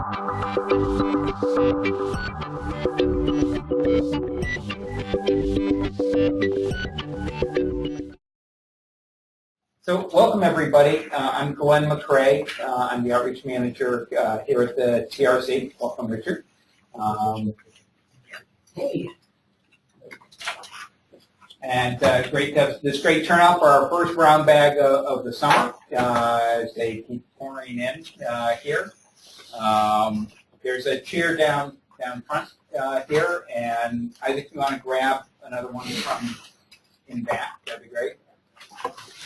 So welcome everybody. I'm Glenn McRae. I'm the outreach manager here at the TRC. Welcome, Richard. Hey. And great to have this great turnout for our first brown bag of the summer as they keep pouring in here. There's a chair down front here, and I think you want to grab another one from in back. That'd be great.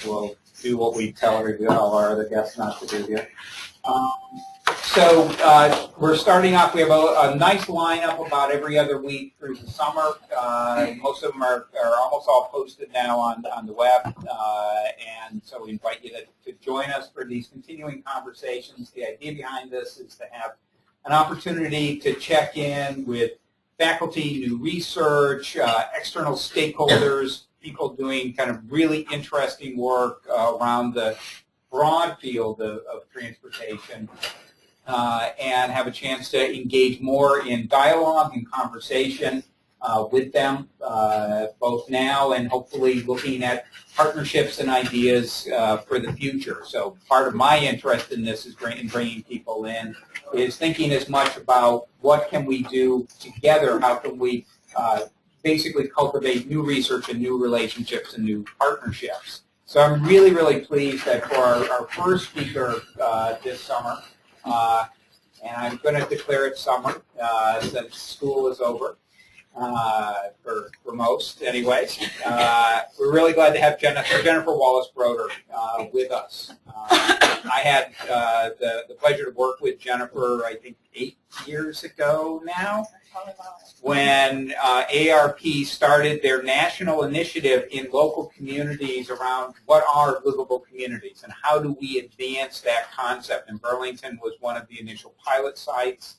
We'll do what we tell all our other guests not to do here. So we're starting off. We have a nice lineup about every other week through the summer. Most of them are almost all posted now on the web, and so we invite you to join us for these continuing conversations. The idea behind this is to have an opportunity to check in with faculty, new research, external stakeholders, people doing kind of really interesting work around the broad field of transportation, and have a chance to engage more in dialogue and conversation with them, both now and hopefully looking at partnerships and ideas for the future. So part of my interest in this is bringing people in is thinking as much about what can we do together, how can we basically cultivate new research and new relationships and new partnerships. So I'm really, really pleased that for our first speaker this summer, and I'm going to declare it summer since school is over, for most anyways. We're really glad to have Jennifer Wallace-Brodeur with us. I had the pleasure to work with Jennifer, I think 8 years ago now, when AARP started their national initiative in local communities around what are livable communities and how do we advance that concept. And Burlington was one of the initial pilot sites.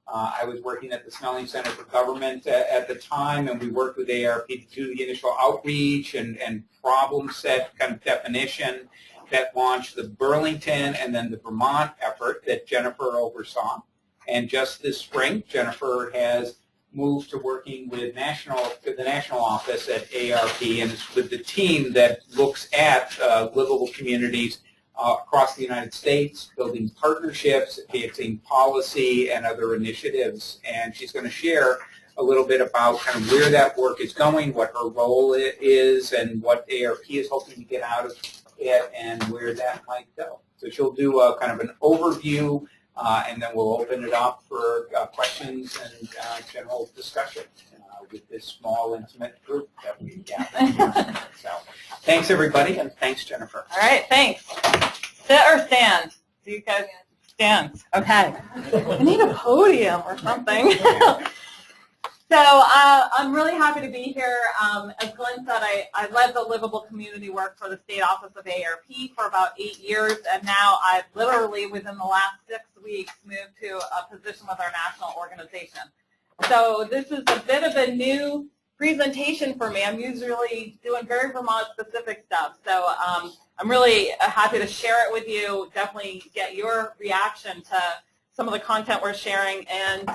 I was working at the Snelling Center for Government at the time, and we worked with AARP to do the initial outreach and problem set kind of definition that launched the Burlington and then the Vermont effort that Jennifer oversaw. And just this spring, Jennifer has moved to working with the national office at AARP, and it's with the team that looks at livable communities across the United States, building partnerships, advancing policy, and other initiatives. And she's going to share a little bit about kind of where that work is going, what her role is, and what AARP is hoping to get out of it, and where that might go. So she'll do a kind of an overview, and then we'll open it up for questions and general discussion with this small, intimate group that we gathered here. So thanks, everybody, and thanks, Jennifer. All right, thanks. Sit or stand? Do you guys stand? Okay. I need a podium or something. So I'm really happy to be here. As Glenn said, I led the livable community work for the state office of AARP for about 8 years, and now I've literally, within the last 6 weeks, moved to a position with our national organization. So this is a bit of a new presentation for me. I'm usually doing very Vermont-specific stuff, so I'm really happy to share it with you, definitely get your reaction to some of the content we're sharing, and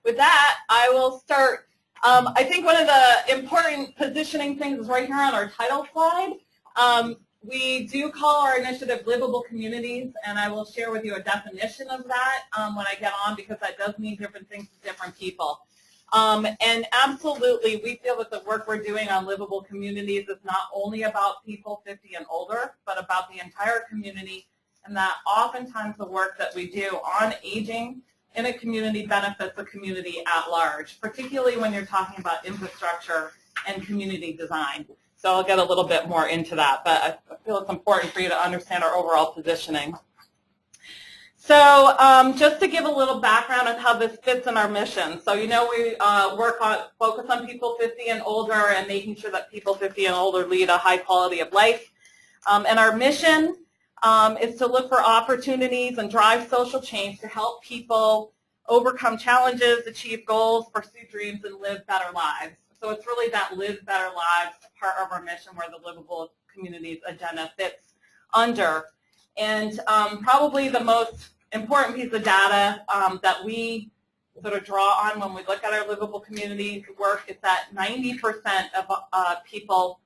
with that, I will start. I think one of the important positioning things is right here on our title slide. We do call our initiative Livable Communities, and I will share with you a definition of that when I get on, because that does mean different things to different people. And absolutely, we feel that the work we're doing on livable communities is not only about people 50 and older, but about the entire community, and that oftentimes the work that we do on aging in a community benefits the community at large, particularly when you're talking about infrastructure and community design. So I'll get a little bit more into that, but I feel it's important for you to understand our overall positioning. So just to give a little background on how this fits in our mission. So we focus on people 50 and older and making sure that people 50 and older lead a high quality of life. And our mission is to look for opportunities and drive social change to help people overcome challenges, achieve goals, pursue dreams, and live better lives. So it's really that live better lives part of our mission where the Livable Communities agenda fits under. And probably the most important piece of data that we sort of draw on when we look at our livable community work is that 90% of people,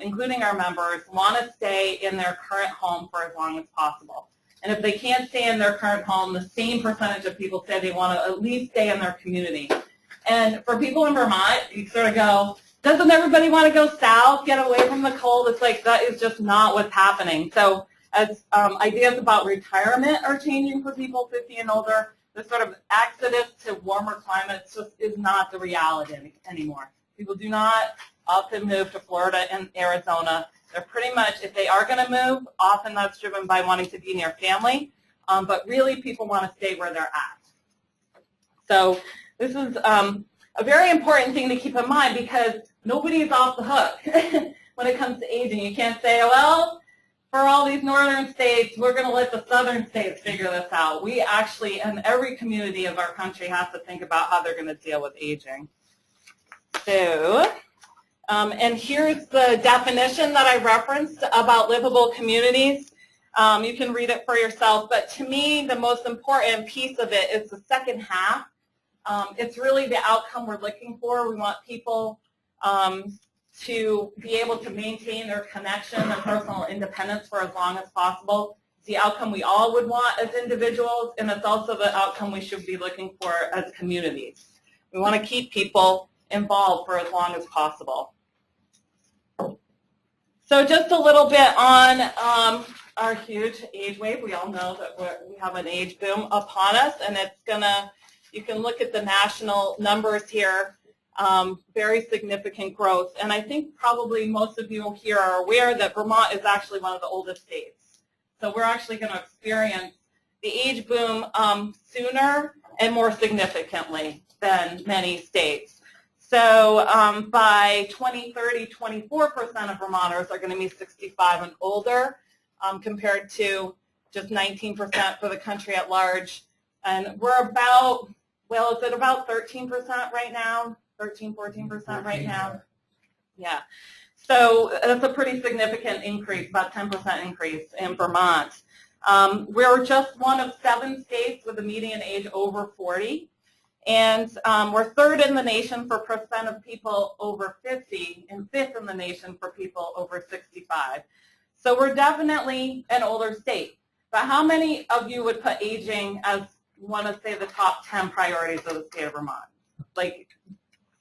including our members, want to stay in their current home for as long as possible. And if they can't stay in their current home, the same percentage of people say they want to at least stay in their community. And for people in Vermont, you sort of go, doesn't everybody want to go south, get away from the cold? It's like that is just not what's happening. So as ideas about retirement are changing for people 50 and older, the sort of exodus to warmer climates just is not the reality anymore. People do not often move to Florida and Arizona. They're pretty much, if they are going to move, often that's driven by wanting to be near family, but really people want to stay where they're at. So this is a very important thing to keep in mind because nobody is off the hook when it comes to aging. You can't say, well, for all these northern states, we're going to let the southern states figure this out. We actually, and every community of our country has to think about how they're going to deal with aging. So, and here's the definition that I referenced about livable communities. You can read it for yourself, but to me, the most important piece of it is the second half. It's really the outcome we're looking for. We want people to be able to maintain their connection and personal independence for as long as possible. It's the outcome we all would want as individuals, and it's also the outcome we should be looking for as communities. We want to keep people involved for as long as possible. So just a little bit on our huge age wave. We all know that we have an age boom upon us, and it's going to, you can look at the national numbers here, very significant growth. And I think probably most of you here are aware that Vermont is actually one of the oldest states. So we're actually going to experience the age boom sooner and more significantly than many states. So by 2030, 24% of Vermonters are going to be 65 and older, compared to just 19% for the country at large. And we're about, well, is it about 13% right now? 13, 14% right now? Yeah. So that's a pretty significant increase, about 10% increase in Vermont. We're just one of 7 states with a median age over 40. And we're 3rd in the nation for percent of people over 50 and 5th in the nation for people over 65. So we're definitely an older state. But how many of you would put aging as one of, say, the top 10 priorities of the state of Vermont? Like,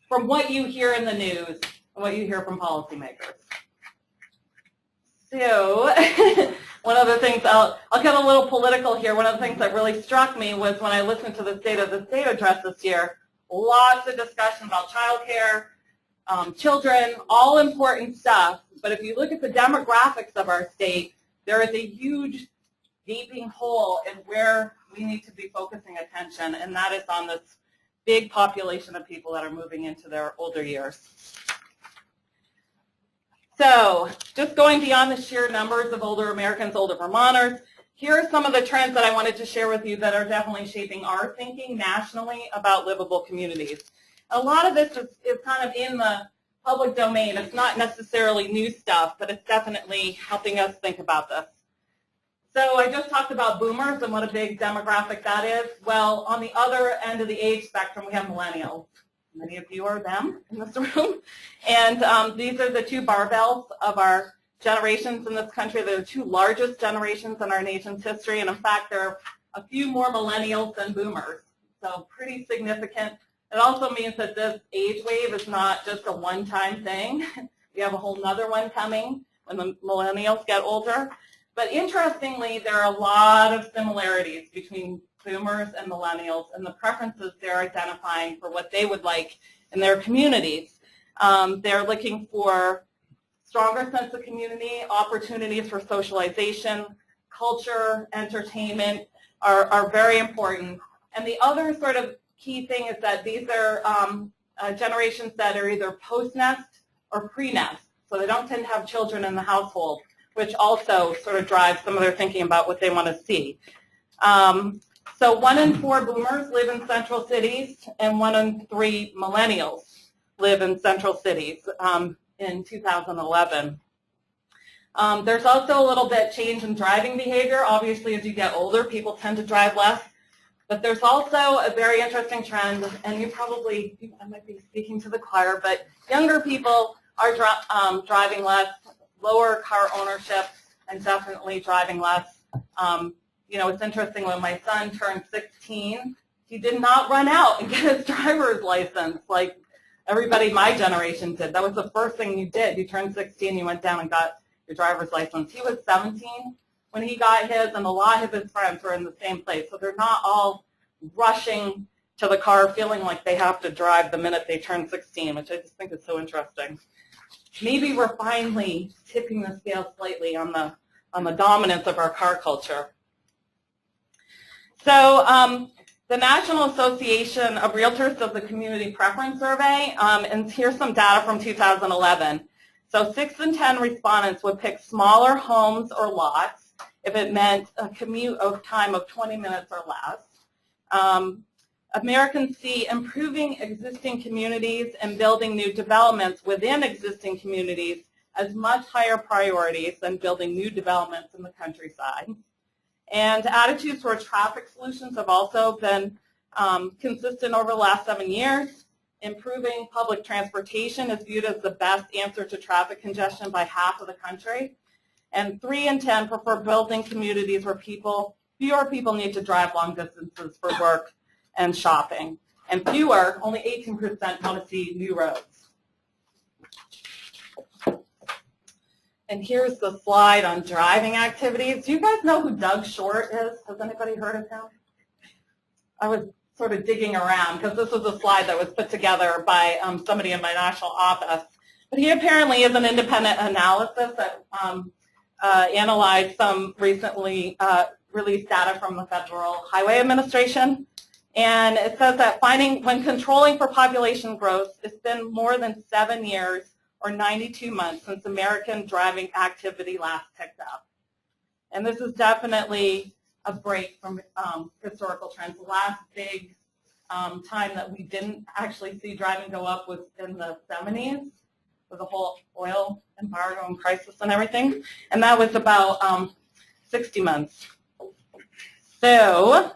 from what you hear in the news and what you hear from policymakers. So one of the things, I'll get a little political here. One of the things that really struck me was when I listened to the State of the State address this year, lots of discussion about childcare, children, all important stuff. But if you look at the demographics of our state, there is a huge gaping hole in where we need to be focusing attention, and that is on this big population of people that are moving into their older years. So just going beyond the sheer numbers of older Americans, older Vermonters, here are some of the trends that I wanted to share with you that are definitely shaping our thinking nationally about livable communities. A lot of this is kind of in the public domain. It's not necessarily new stuff, but it's definitely helping us think about this. So I just talked about boomers and what a big demographic that is. Well, on the other end of the age spectrum, we have millennials. Many of you are them in this room. And these are the 2 barbells of our generations in this country. They're the 2 largest generations in our nation's history. And in fact, there are a few more millennials than boomers. So pretty significant. It also means that this age wave is not just a one-time thing. We have a whole nother one coming when the millennials get older. But interestingly, there are a lot of similarities between boomers and millennials and the preferences they're identifying for what they would like in their communities. They're looking for stronger sense of community, opportunities for socialization, culture, entertainment are very important. And the other sort of key thing is that these are generations that are either post-nest or pre-nest. So they don't tend to have children in the household, which also sort of drives some of their thinking about what they want to see. So 1 in 4 boomers live in central cities, and 1 in 3 millennials live in central cities in 2011. There's also a little bit change in driving behavior. Obviously, as you get older, people tend to drive less. But there's also a very interesting trend, and I might be speaking to the choir, but younger people are driving less, lower car ownership, and definitely driving less. It's interesting, when my son turned 16, he did not run out and get his driver's license like everybody my generation did. That was the first thing you did. You turned 16, you went down and got your driver's license. He was 17 when he got his, and a lot of his friends were in the same place. So they're not all rushing to the car feeling like they have to drive the minute they turn 16, which I just think is so interesting. Maybe we're finally tipping the scale slightly on the dominance of our car culture. So the National Association of Realtors does a community preference survey, and here's some data from 2011. So 6 in 10 respondents would pick smaller homes or lots if it meant a commute of time of 20 minutes or less. Americans see improving existing communities and building new developments within existing communities as much higher priorities than building new developments in the countryside. And attitudes toward traffic solutions have also been consistent over the last 7 years. Improving public transportation is viewed as the best answer to traffic congestion by half of the country. And 3 in 10 prefer building communities where fewer people need to drive long distances for work and shopping. And fewer, only 18%, want to see new roads. And here's the slide on driving activities. Do you guys know who Doug Short is? Has anybody heard of him? I was sort of digging around because this was a slide that was put together by somebody in my national office. But he apparently is an independent analysis that analyzed some recently released data from the Federal Highway Administration. And it says that when controlling for population growth, it's been more than 7 years or 92 months since American driving activity last picked up. And this is definitely a break from historical trends. The last big time that we didn't actually see driving go up was in the 70s with the whole oil embargo and crisis and everything. And that was about 60 months. So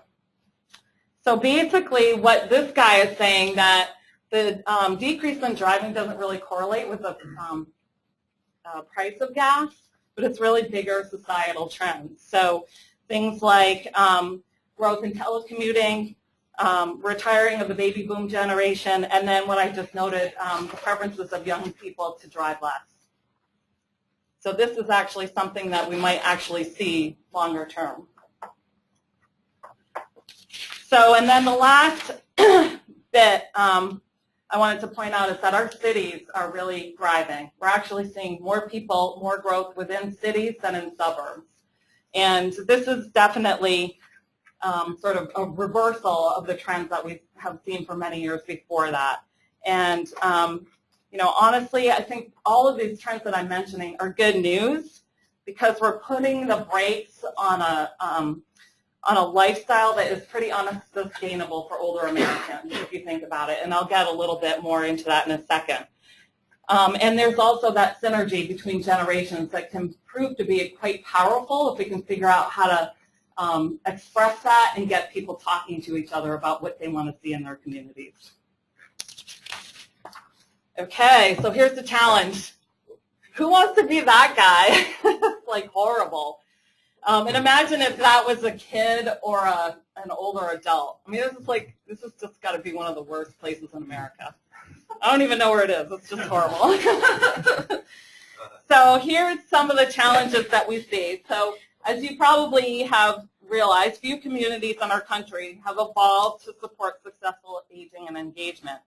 basically what this guy is saying, that the decrease in driving doesn't really correlate with the price of gas, but it's really bigger societal trends. So things like growth in telecommuting, retiring of the baby boom generation, and then what I just noted, the preferences of young people to drive less. So this is actually something that we might actually see longer term. So, and then the last bit I wanted to point out is that our cities are really thriving. We're actually seeing more people, more growth within cities than in suburbs. And this is definitely sort of a reversal of the trends that we have seen for many years before that. And, honestly, I think all of these trends that I'm mentioning are good news because we're putting the brakes on a lifestyle that is pretty unsustainable for older Americans, if you think about it. And I'll get a little bit more into that in a second. And there's also that synergy between generations that can prove to be quite powerful if we can figure out how to express that and get people talking to each other about what they want to see in their communities. Okay, so here's the challenge. Who wants to be that guy? It's like horrible. And imagine if that was a kid or an older adult. I mean, this is just got to be one of the worst places in America. I don't even know where it is. It's just horrible. So here's some of the challenges that we see. So as you probably have realized, few communities in our country have evolved to support successful aging and engagement.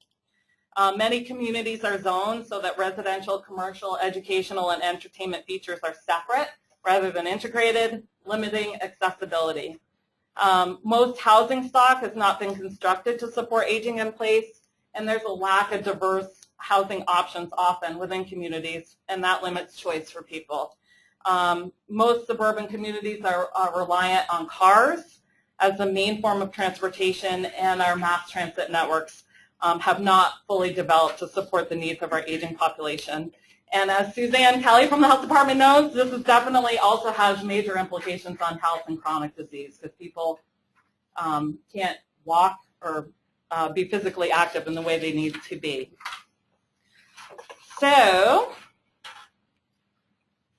Many communities are zoned so that residential, commercial, educational, and entertainment features are separate rather than integrated, limiting accessibility. Most housing stock has not been constructed to support aging in place, and there's a lack of diverse housing options often within communities, and that limits choice for people. Most suburban communities are reliant on cars as the main form of transportation, and our mass transit networks have not fully developed to support the needs of our aging population. And as Suzanne Kelly from the Health Department knows, this is definitely also has major implications on health and chronic disease because people can't walk or be physically active in the way they need to be. So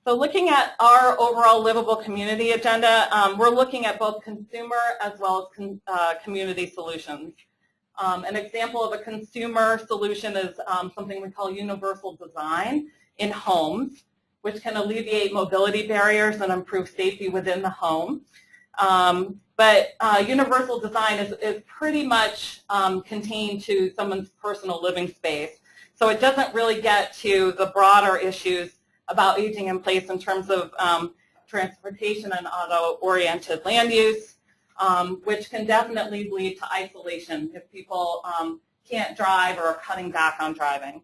looking at our overall livable community agenda, we're looking at both consumer as well as community solutions. An example of a consumer solution is something we call universal design in homes, which can alleviate mobility barriers and improve safety within the home. But universal design is pretty much contained to someone's personal living space. So it doesn't really get to the broader issues about aging in place in terms of transportation and auto-oriented land use, which can definitely lead to isolation if people can't drive or are cutting back on driving.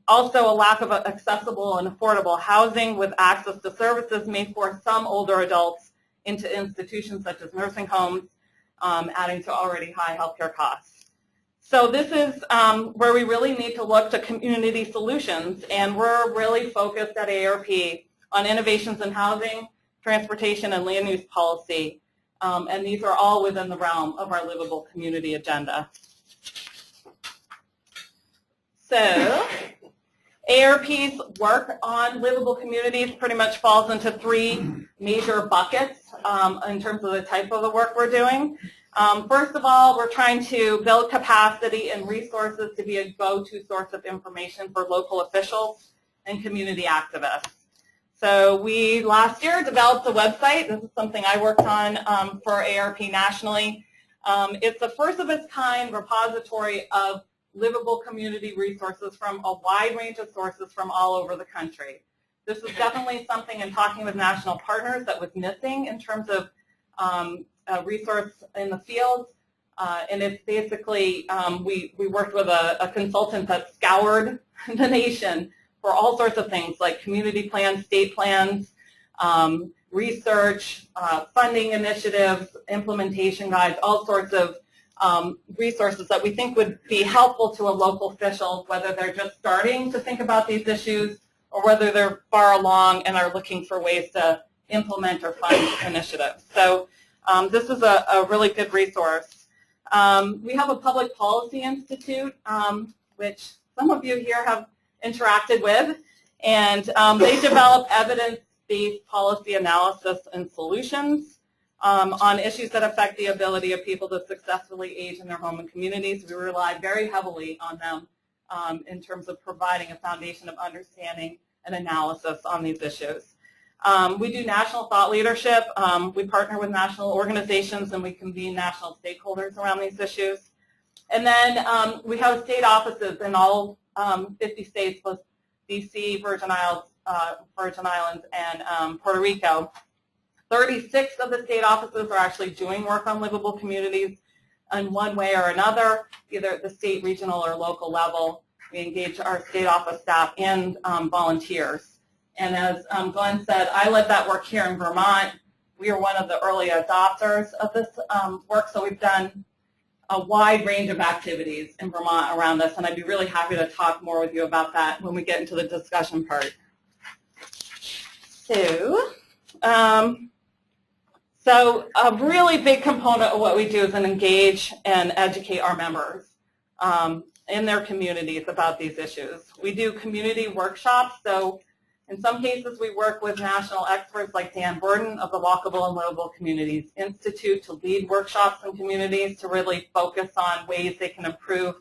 Also, a lack of accessible and affordable housing with access to services may force some older adults into institutions such as nursing homes, adding to already high healthcare costs. So this is where we really need to look to community solutions, and we're really focused at AARP on innovations in housing, transportation, and land use policy, and these are all within the realm of our livable community agenda. So AARP's work on livable communities pretty much falls into three major buckets in terms of the type of the work we're doing. First of all, we're trying to build capacity and resources to be a go-to source of information for local officials and community activists. So we last year developed a website. This is something I worked on for AARP nationally. It's the first of its kind repository of livable community resources from a wide range of sources from all over the country. This is definitely something in talking with national partners that was missing in terms of a resource in the field, and it's basically, we worked with a consultant that scoured the nation for all sorts of things like community plans, state plans, research, funding initiatives, implementation guides, all sorts of resources that we think would be helpful to a local official, whether they're just starting to think about these issues or whether they're far along and are looking for ways to implement or fund initiatives. So this is a really good resource. We have a Public Policy Institute, which some of you here have interacted with, and they develop evidence-based policy analysis and solutions on issues that affect the ability of people to successfully age in their home and communities. We rely very heavily on them in terms of providing a foundation of understanding and analysis on these issues. We do national thought leadership. We partner with national organizations and we convene national stakeholders around these issues. And then we have state offices in all 50 states plus DC, Virgin Islands, and Puerto Rico. 36 of the state offices are actually doing work on livable communities in one way or another, either at the state, regional, or local level. We engage our state office staff and volunteers. And as Glenn said, I led that work here in Vermont. We are one of the early adopters of this work, so we've done a wide range of activities in Vermont around this, and I'd be really happy to talk more with you about that when we get into the discussion part. So a really big component of what we do is engage and educate our members in their communities about these issues. We do community workshops, so in some cases we work with national experts like Dan Burden of the Walkable and Livable Communities Institute to lead workshops in communities to really focus on ways they can improve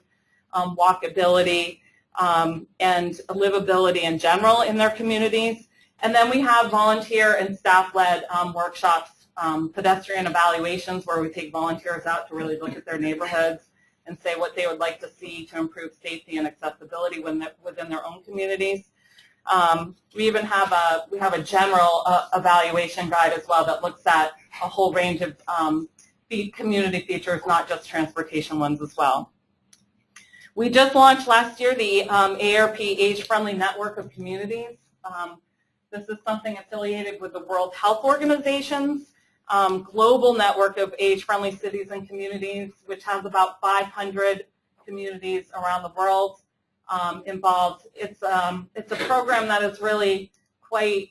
walkability and livability in general in their communities. And then we have volunteer and staff-led workshops, pedestrian evaluations, where we take volunteers out to really look at their neighborhoods and say what they would like to see to improve safety and accessibility within their own communities. We even have a general evaluation guide as well that looks at a whole range of community features, not just transportation ones as well. We just launched last year the AARP Age-Friendly Network of Communities. This is something affiliated with the World Health Organization's global network of age-friendly cities and communities, which has about 500 communities around the world. involved. It's a program that is really quite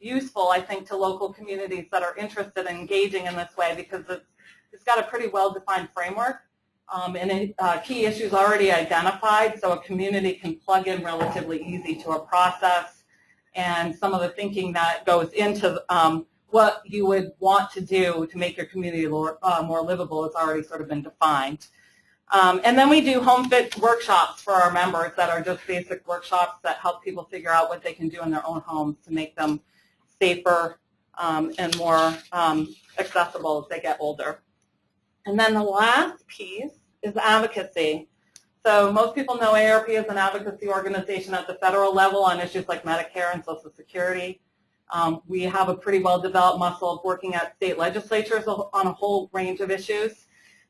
useful, I think, to local communities that are interested in engaging in this way, because it's got a pretty well-defined framework and key issues already identified, so a community can plug in relatively easy to a process, and some of the thinking that goes into what you would want to do to make your community more livable has already sort of been defined. And then we do home fit workshops for our members that are just basic workshops that help people figure out what they can do in their own homes to make them safer and more accessible as they get older. And then the last piece is advocacy. So most people know AARP is an advocacy organization at the federal level on issues like Medicare and Social Security. We have a pretty well-developed muscle of working at state legislatures on a whole range of issues.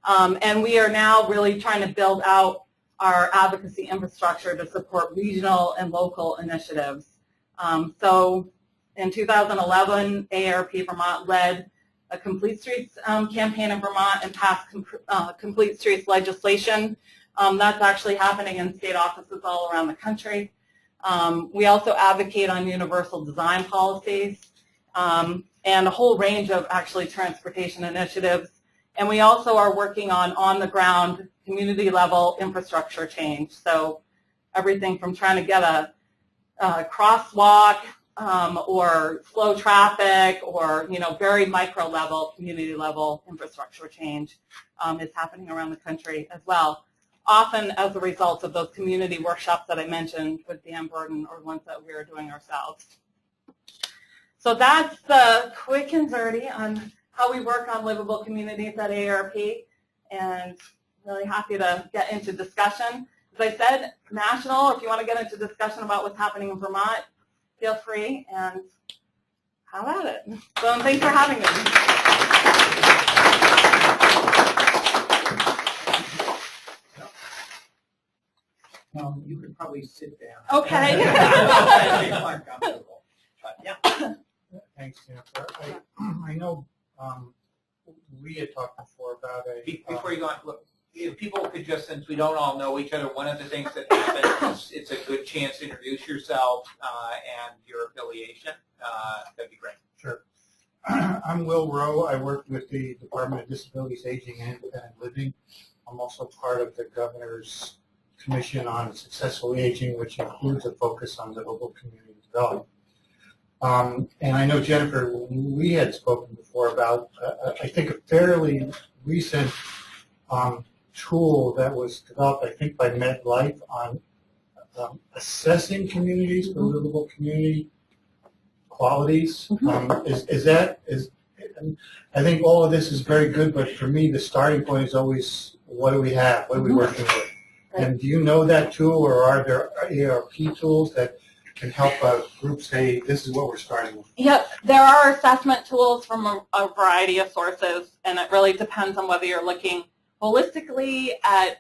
And we are now really trying to build out our advocacy infrastructure to support regional and local initiatives. So in 2011, AARP Vermont led a Complete Streets campaign in Vermont and passed Complete Streets legislation. That's actually happening in state offices all around the country. We also advocate on universal design policies and a whole range of actually transportation initiatives. And we also are working on the ground, community level infrastructure change. So everything from trying to get a crosswalk or slow traffic or, very micro level, community level infrastructure change is happening around the country as well, often as a result of those community workshops that I mentioned with Dan Burden or ones that we're doing ourselves. So that's the quick and dirty on how we work on livable communities at AARP, and really happy to get into discussion. As I said, national, if you want to get into discussion about what's happening in Vermont, feel free, and have at it. So thanks for having me. You could probably sit down. Okay. Yeah. Thanks, Jennifer. I know we had talked before about Before you go on, look, if people could just, since we don't all know each other, one of the things that happens, it's a good chance to introduce yourself and your affiliation. That'd be great. Sure. I'm Will Rowe. I work with the Department of Disabilities, Aging, and Independent Living. I'm also part of the Governor's Commission on Successful Aging, which includes a focus on livable community development. And I know, Jennifer, we had spoken before about, I think, a fairly recent tool that was developed, I think, by MedLife on assessing communities for livable community qualities. I think all of this is very good, but for me, the starting point is always, what do we have? What are we working with? And do you know that tool, or are there AARP tools that can help a group say, this is what we're starting with? Yep, there are assessment tools from a variety of sources, and it really depends on whether you're looking holistically at,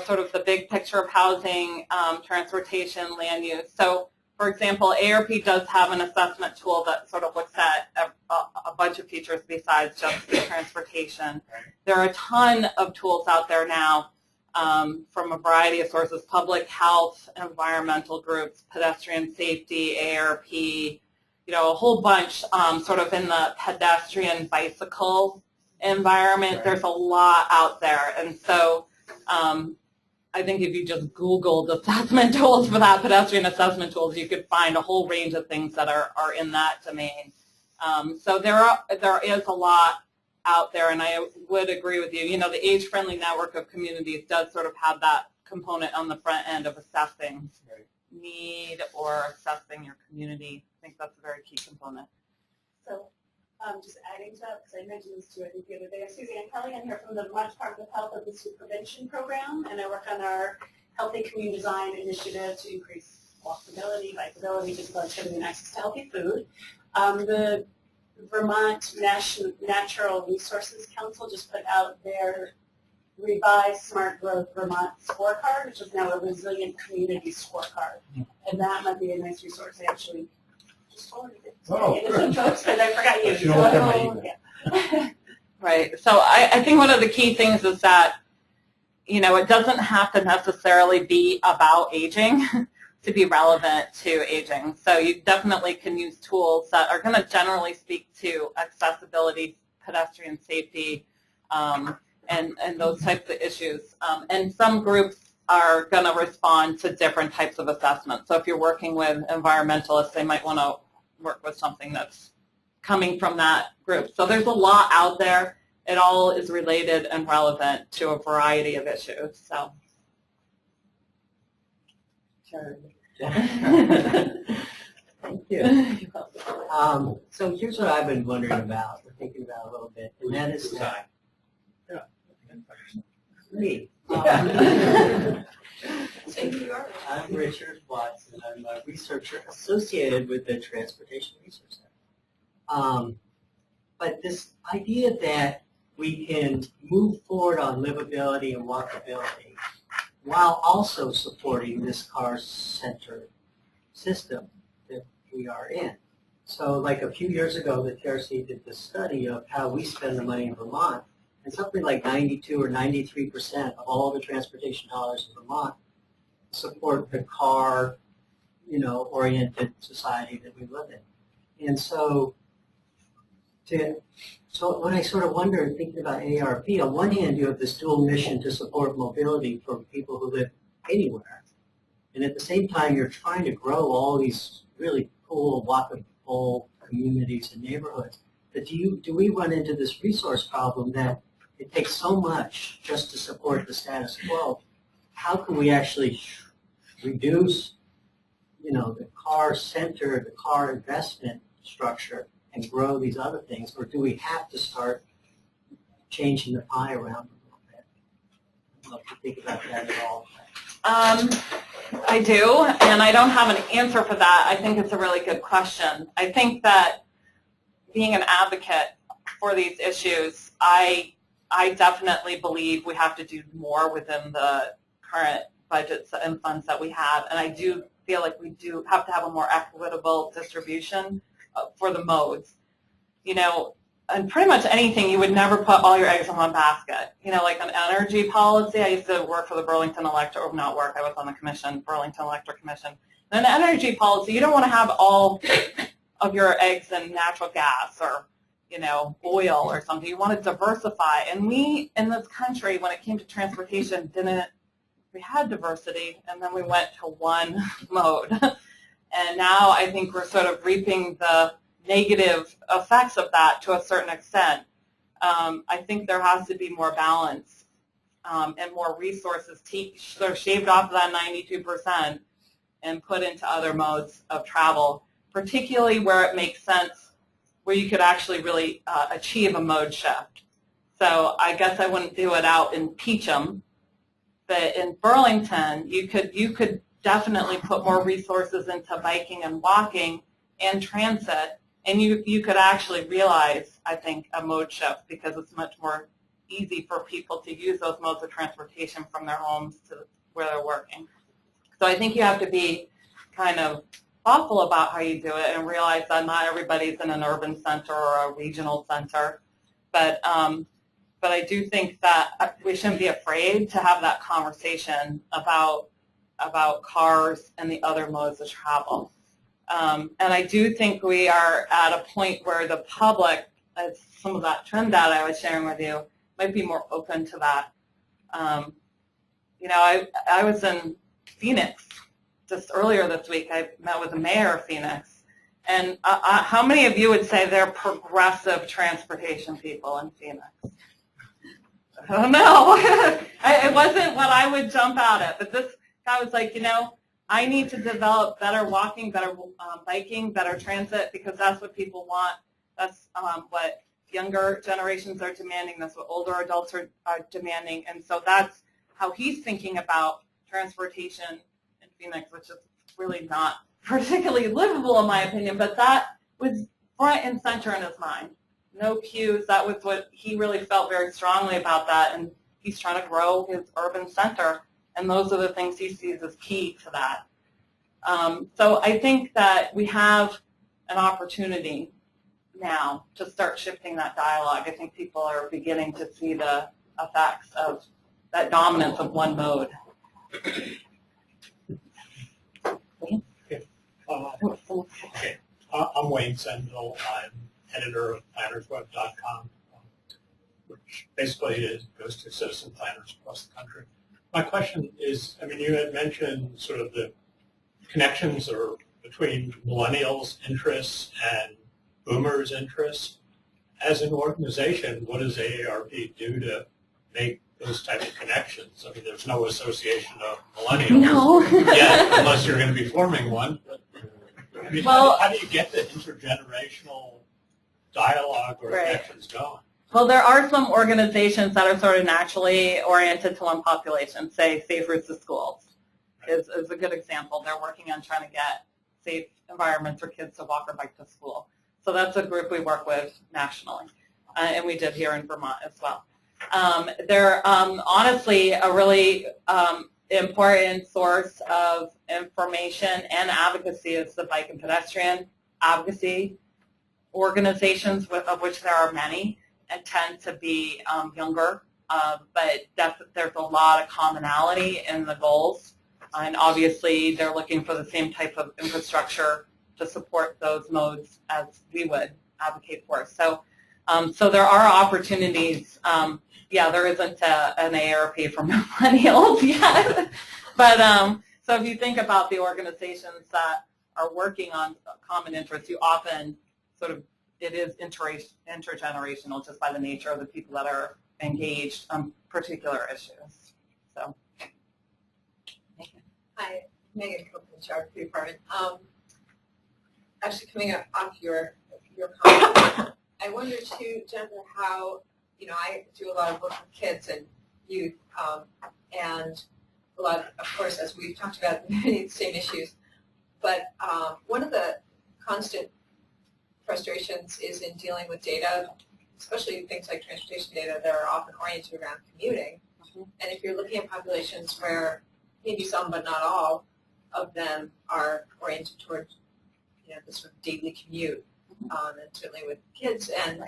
sort of the big picture of housing, transportation, land use. So, for example, AARP does have an assessment tool that sort of looks at a bunch of features besides just the transportation. There are a ton of tools out there now from a variety of sources: public health, environmental groups, pedestrian safety, AARP, a whole bunch sort of in the pedestrian bicycle environment. Right. There's a lot out there. And so I think if you just Googled assessment tools for that, pedestrian assessment tools, you could find a whole range of things that are in that domain. So there is a lot out there, and I would agree with you. The age-friendly network of communities does sort of have that component on the front end of assessing need or assessing your community. I think that's a very key component. So just adding to that, because I mentioned this to you, I think, the other day, I'm Suzanne Kelly. I'm here from the Vermont Department of Health Obesity Prevention Program, and I work on our Healthy Community Design initiative to increase walkability, bikeability, physical activity, and access to healthy food. The Vermont Natural Resources Council just put out their revised Smart Growth Vermont scorecard, which is now a resilient community scorecard. And that might be a nice resource. I actually just forwarded it to some folks because I forgot you. Right. So I think one of the key things is that, it doesn't have to necessarily be about aging to be relevant to aging. So you definitely can use tools that are going to generally speak to accessibility, pedestrian safety, and those types of issues. And some groups are going to respond to different types of assessments. So if you're working with environmentalists, they might want to work with something that's coming from that group. So there's a lot out there. It all is related and relevant to a variety of issues. So. Thank you. So here's what I've been wondering about, or thinking about a little bit, and that is that. Me. I'm Richard Watson. I'm a researcher associated with the Transportation Research Center. But this idea that we can move forward on livability and walkability while also supporting this car-centered system that we are in. So like a few years ago, the TRC did this study of how we spend the money in Vermont, and something like 92 or 93% of all the transportation dollars in Vermont support the car, oriented society that we live in. And so when I sort of wonder, thinking about AARP, on one hand you have this dual mission to support mobility for people who live anywhere. And at the same time you're trying to grow all these really cool, walkable communities and neighborhoods. But do we run into this resource problem that it takes so much just to support the status quo? How can we actually reduce, the car center, the car investment structure, and grow these other things, or do we have to start changing the pie around a little bit? I'd love to think about that at all. I do, and I don't have an answer for that. I think it's a really good question. I think that being an advocate for these issues, I definitely believe we have to do more within the current budgets and funds that we have, and I do feel like we do have to have a more equitable distribution for the modes. And pretty much anything, you would never put all your eggs in one basket. Like an energy policy, I used to work for the Burlington Electric, or not work, I was on the commission, Burlington Electric Commission. And an energy policy, you don't want to have all of your eggs in natural gas or, oil or something. You want to diversify. And we, in this country, when it came to transportation, we had diversity, and then we went to one mode. And now I think we're sort of reaping the negative effects of that to a certain extent. I think there has to be more balance and more resources sort of shaved off of that 92% and put into other modes of travel, particularly where it makes sense, where you could actually really achieve a mode shift. So I guess I wouldn't do it out in Peacham, but in Burlington, you could definitely put more resources into biking and walking and transit, and you could actually realize, I think, a mode shift, because it's much more easy for people to use those modes of transportation from their homes to where they're working. So I think you have to be kind of thoughtful about how you do it and realize that not everybody's in an urban center or a regional center, but I do think that we shouldn't be afraid to have that conversation about cars and the other modes of travel. And I do think we are at a point where the public, as some of that trend data I was sharing with you, might be more open to that. I was in Phoenix just earlier this week. I met with the mayor of Phoenix. And how many of you would say they're progressive transportation people in Phoenix? I don't know. It wasn't what I would jump out at, but this guy was like, I need to develop better walking, better biking, better transit, because that's what people want. That's what younger generations are demanding. That's what older adults are demanding. And so that's how he's thinking about transportation in Phoenix, which is really not particularly livable in my opinion, but that was front and center in his mind. No queues. That was what he really felt very strongly about that, and he's trying to grow his urban center, and those are the things he sees as key to that. So I think that we have an opportunity now to start shifting that dialogue. I think people are beginning to see the effects of that dominance of one mode. I'm Wayne Sendell. I'm editor of plannersweb.com, which basically goes to citizen planners across the country. My question is, I mean, you had mentioned sort of the connections or between millennials' interests and boomers' interests. As an organization, what does AARP do to make those types of connections? I mean, there's no association of millennials yet, unless you're going to be forming one. I mean, Well, how do you get the intergenerational dialogue or right. connections going? Well, there are some organizations that are sort of naturally oriented to one population, say Safe Routes to Schools is a good example. They're working on trying to get safe environments for kids to walk or bike to school. So that's a group we work with nationally, and we did here in Vermont as well. They're honestly a really important source of information and advocacy is the bike and pedestrian advocacy organizations, of which there are many, and tend to be younger, but there's a lot of commonality in the goals, and obviously they're looking for the same type of infrastructure to support those modes as we would advocate for. So, so there are opportunities. Yeah, there isn't an AARP for millennials yet, but so if you think about the organizations that are working on common interests, you often sort of, it is intergenerational just by the nature of the people that are engaged on particular issues. So, Hi, Megan Cope from the TRC department. Actually, coming off your comment, I wonder too, Jennifer, how, you know, I do a lot of work with kids and youth, and a lot, of course, as we've talked about, many of the same issues. But one of the constant frustrations is in dealing with data, especially things like transportation data that are often oriented around commuting. Mm-hmm. And if you're looking at populations where maybe some but not all of them are oriented towards, you know, the sort of daily commute, and certainly with kids and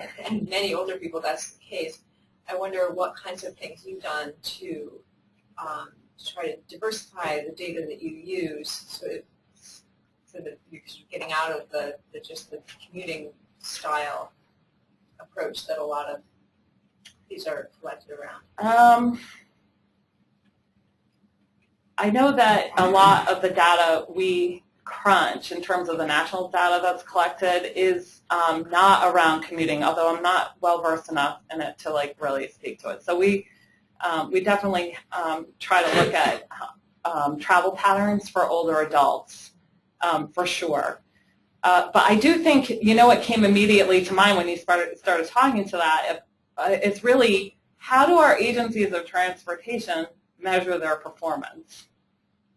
many older people that's the case, I wonder what kinds of things you've done to try to diversify the data that you use so that you're getting out of the just the commuting style approach that a lot of these are collected around. I know that a lot of the data we crunch in terms of the national data that's collected is not around commuting, although I'm not well versed enough in it to like really speak to it. So we definitely try to look at travel patterns for older adults, for sure. But I do think, you know, what came immediately to mind when you started talking to that, it's really how do our agencies of transportation measure their performance,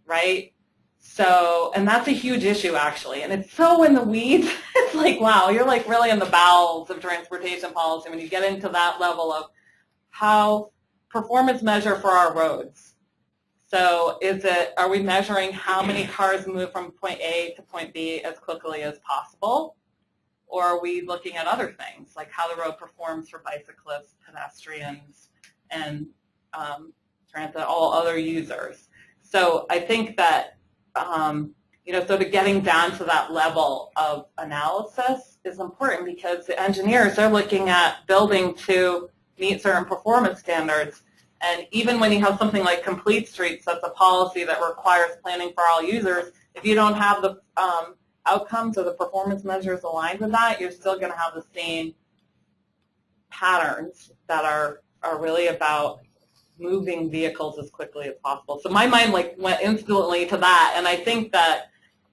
right? So, and that's a huge issue actually, and it's so in the weeds. It's like, wow, you're like really in the bowels of transportation policy when you get into that level of how performance measure for our roads. So are we measuring how many cars move from point A to point B as quickly as possible? Or are we looking at other things, like how the road performs for bicyclists, pedestrians, and transit, all other users? So I think that, you know, sort of getting down to that level of analysis is important because the engineers are looking at building to meet certain performance standards. And even when you have something like Complete Streets, that's a policy that requires planning for all users, if you don't have the outcomes or the performance measures aligned with that, you're still going to have the same patterns that are really about moving vehicles as quickly as possible. So my mind like went instantly to that, and I think that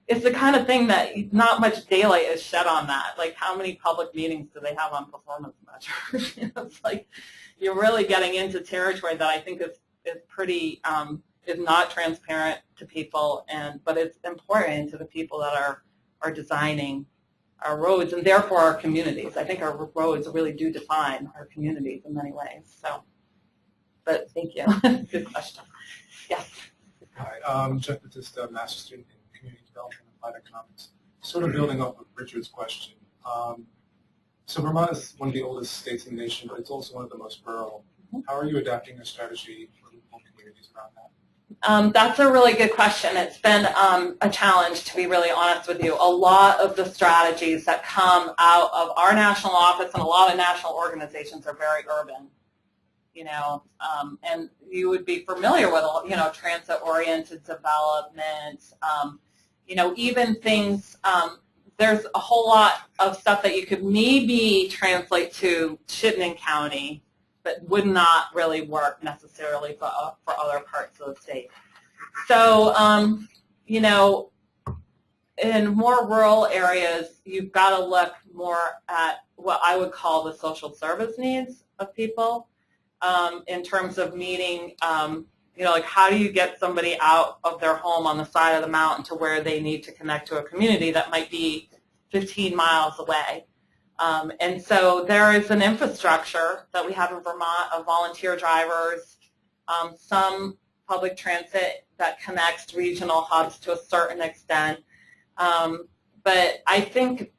it's the kind of thing that not much daylight is shed on that. Like how many public meetings do they have on performance measures? You know, it's like you're really getting into territory that I think is pretty is not transparent to people, but it's important to the people that are designing our roads and therefore our communities. I think our roads really do define our communities in many ways. So, but thank you. Good question. Yes. Hi, Jeff Batista, Master Student in Community Development and Applied Economics. Sort of building up with Richard's question. So Vermont is one of the oldest states in the nation, but it's also one of the most rural. How are you adapting your strategy vulnerable communities around that? That's a really good question. It's been a challenge, to be really honest with you. A lot of the strategies that come out of our national office and a lot of national organizations are very urban, and you would be familiar with, transit-oriented development, even things, there's a whole lot of stuff that you could maybe translate to Chittenden County, but would not really work necessarily for other parts of the state. So, in more rural areas, you've got to look more at what I would call the social service needs of people in terms of meeting, like how do you get somebody out of their home on the side of the mountain to where they need to connect to a community that might be 15 miles away. And so there is an infrastructure that we have in Vermont of volunteer drivers, some public transit that connects regional hubs to a certain extent. But I think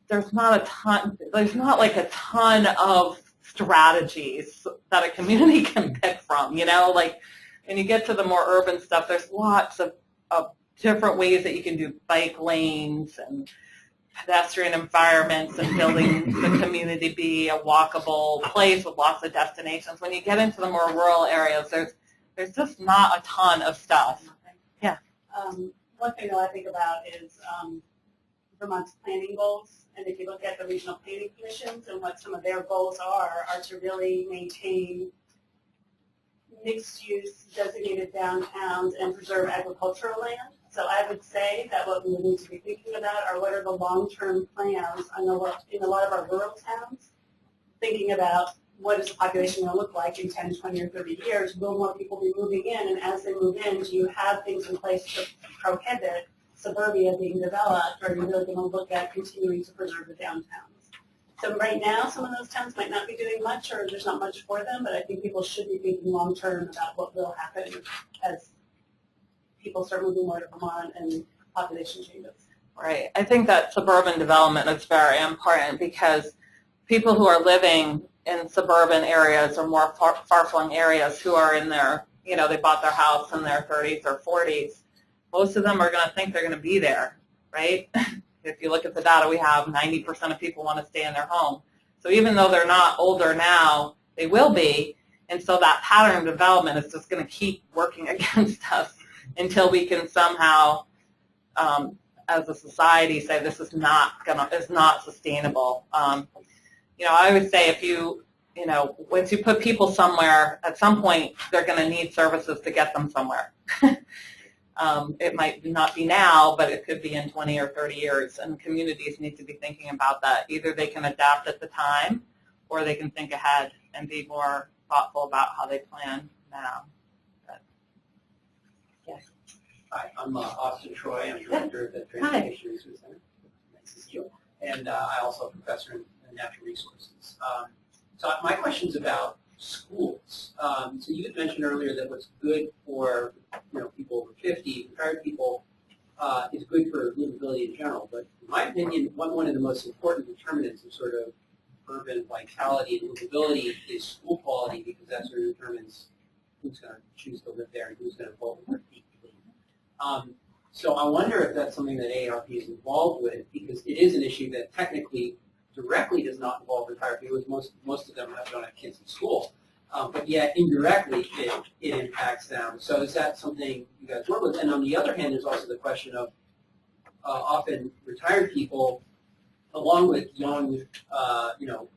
there's not like a ton of strategies that a community can pick from, like when you get to the more urban stuff, there's lots of different ways that you can do bike lanes and pedestrian environments and building the community be a walkable place with lots of destinations. When you get into the more rural areas, there's just not a ton of stuff. Yeah. One thing that I think about is Vermont's planning goals, and if you look at the regional planning commissions and what some of their goals are to really maintain mixed-use designated downtowns and preserve agricultural land. So I would say that what we need to be thinking about are what are the long-term plans in a lot of our rural towns, thinking about what is the population going to look like in 10, 20, or 30 years. Will more people be moving in? And as they move in, do you have things in place to prohibit suburbia being developed, or are you really going to look at continuing to preserve the downtowns? So right now, some of those towns might not be doing much, or there's not much for them, but I think people should be thinking long-term about what will happen as people start moving more to Vermont and population changes. Right. I think that suburban development is very important because people who are living in suburban areas or more far-flung areas who are in their, they bought their house in their 30s or 40s, most of them are going to think they're going to be there, right? If you look at the data we have, 90% of people want to stay in their home. So even though they're not older now, they will be, and so that pattern of development is just going to keep working against us until we can somehow, as a society, say this is not sustainable. I would say if once you put people somewhere, at some point they're going to need services to get them somewhere. It might not be now, but it could be in 20 or 30 years, and communities need to be thinking about that. Either they can adapt at the time, or they can think ahead and be more thoughtful about how they plan now. Hi, I'm Austin Troy. I'm director of the Transportation Research Center. Nice to see you. And I also am a professor in natural resources. So my question is about schools. So you had mentioned earlier that what's good for people over 50, retired people, is good for livability in general. But in my opinion, one of the most important determinants of sort of urban vitality and livability is school quality, because that sort of determines who's going to choose to live there and who's going to vote with their feet. So I wonder if that's something that AARP is involved with, because it is an issue that technically directly does not involve retired people. Most of them don't have kids in school, but yet indirectly it impacts them. So is that something you guys work with? And on the other hand, there's also the question of often retired people, along with young,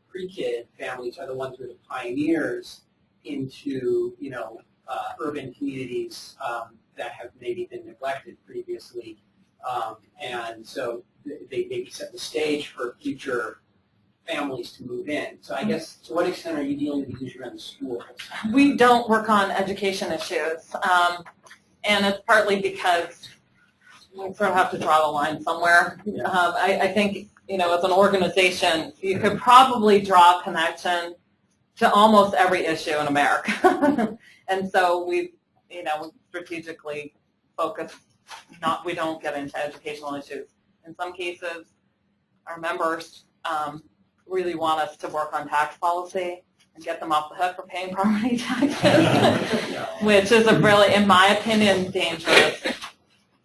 pre-kid families, are the ones who are the pioneers into urban communities that have maybe been neglected previously, and so they maybe set the stage for future families to move in. So I guess, to what extent are you dealing with these issues around the schools? We don't work on education issues, and it's partly because we sort of have to draw the line somewhere. Yeah. I think, as an organization, you could probably draw a connection to almost every issue in America. And so we strategically focus, we don't get into educational issues. In some cases, our members really want us to work on tax policy and get them off the hook for paying property taxes, which is a really, in my opinion, dangerous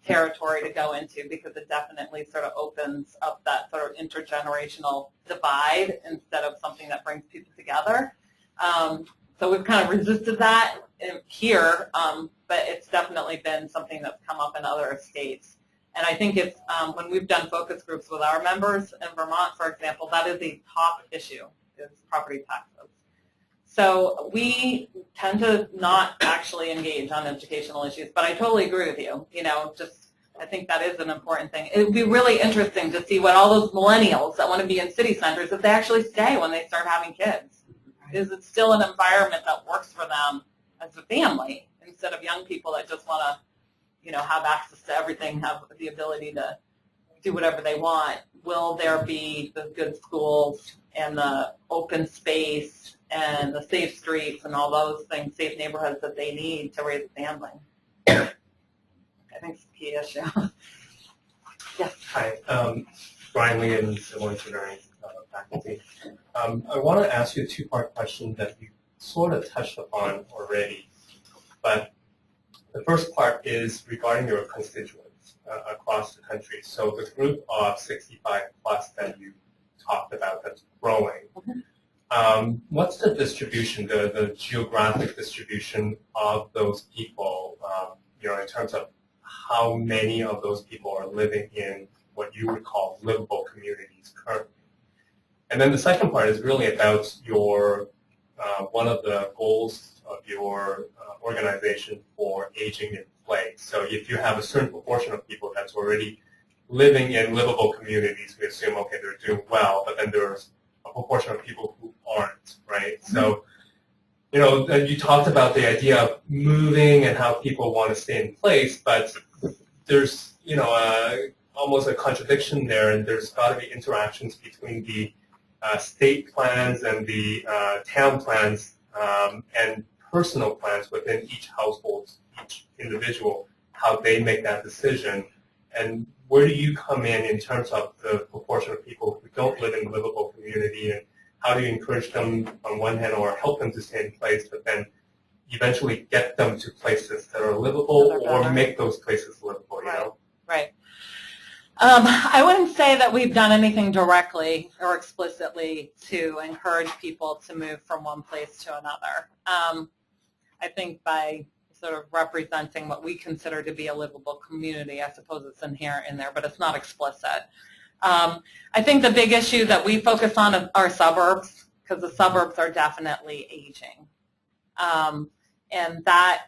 territory to go into because it definitely sort of opens up that sort of intergenerational divide instead of something that brings people together. So we've kind of resisted that here, but it's definitely been something that's come up in other states. And I think it's, when we've done focus groups with our members in Vermont, for example, that is the top issue, is property taxes. So we tend to not actually engage on educational issues, but I totally agree with you. You know, just I think that is an important thing. It would be really interesting to see what all those millennials that want to be in city centers, if they actually stay when they start having kids. Is it still an environment that works for them as a family instead of young people that just want to, you know, have access to everything, have the ability to do whatever they want? Will there be the good schools and the open space and the safe streets and all those things, safe neighborhoods that they need to raise a family? I think it's the key issue. Yes. Hi, Brian Lee in Civil Engineering faculty. I want to ask you a two-part question that you sort of touched upon already, but the first part is regarding your constituents across the country. So the group of 65 plus that you talked about that's growing, what's the distribution, the geographic distribution of those people, you know, in terms of how many of those people are living in what you would call livable communities currently? And then the second part is really about your, one of the goals of your organization for aging in place. So if you have a certain proportion of people that's already living in livable communities, we assume, okay, they're doing well, but then there's a proportion of people who aren't, right? So, you know, you talked about the idea of moving and how people want to stay in place, but there's, you know, almost a contradiction there, and there's got to be interactions between the state plans and the town plans and personal plans within each household, each individual, how they make that decision. And where do you come in terms of the proportion of people who don't live in a livable community, and how do you encourage them on one hand or help them to stay in place, but then eventually get them to places that are livable or make those places livable, you know? Right. I wouldn't say that we've done anything directly or explicitly to encourage people to move from one place to another. I think by sort of representing what we consider to be a livable community, I suppose it's inherent in there, but it's not explicit. I think the big issue that we focus on are suburbs, because the suburbs are definitely aging. And that